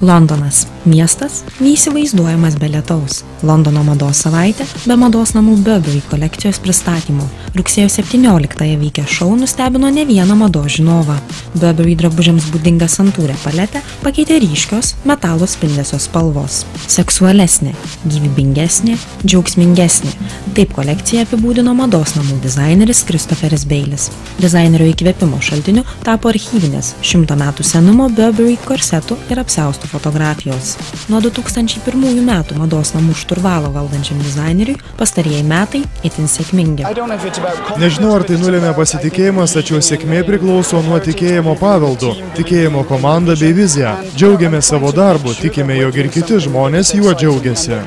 Londonas. Miestas neįsivaizduojamas be lietaus. Londono mados savaitė be mados namų Burberry kolekcijos pristatymų. Rugsėjo 17-ąją vykę šou nustebino ne vieną mados žinovą. Burberry drabužiams būdinga santūrė paletė pakeitė ryškios metalo spindesio spalvos. Seksualesnė, gyvybingesnė, džiaugsmingesnė. Taip kolekciją apibūdino mados namų dizaineris Christopheris Bailis. Dizainerio įkvėpimo šaltiniu tapo archyvinės 100 metų senumo Burberry korsetų ir apsiaustų fotografijos. Nuo 2001 metų mados namų šturvalo valdančiam dizaineriui pastarieji metai itin sėkmingi. Nežinau, ar tai nulėmė pasitikėjimas, tačiau sėkmė priklauso nuo tikėjimo paveldu, tikėjimo komanda bei vizija. Džiaugiamės savo darbu, tikime, jog ir kiti žmonės juo džiaugiasi.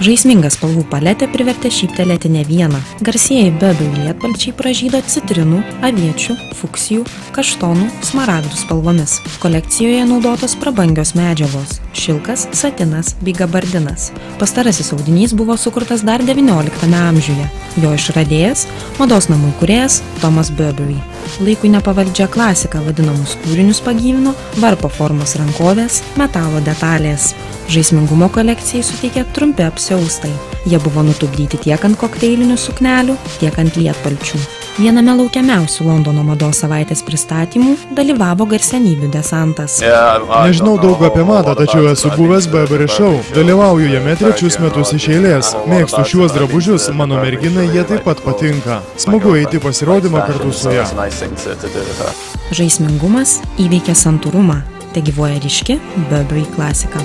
Žaisminga spalvų paletė privertė šyptelėti ne vieną. Garsieji Burberry lietpalčiai pražydo citrinų, aviečių, fuksijų, kaštonų, smaragdų spalvomis. Kolekcijoje naudotos prabangios medžiagos – šilkas, satinas bei gabardinas. Pastarasis audinys buvo sukurtas dar XIX amžiuje. Jo išradėjas – mados namų kūrėjas Thomas Burberry. Laikui nepavaldžią klasiką vadinamus kūrinius pagyvino varpo formos rankovės, metalo detalės. Žaismingumo kolekcijai suteikė trumpi apsiaustai. Jie buvo nutupdyti tiek ant kokteilinių suknelių, tiek ant lietpalčių. Viename laukiamiausių Londono mados savaitės pristatymų dalyvavo garsenybių desantas. Nežinau daug apie madą, tačiau esu buvęs Burberry šou. Dalyvauju jame 3 metus iš eilės. Mėgstu šiuos drabužius, mano merginai jie taip pat patinka. Smagu eiti pasirodymą kartu su ja. Žaismingumas įveikė santūrumą. Tegyvuoja ryški Burberry klasika.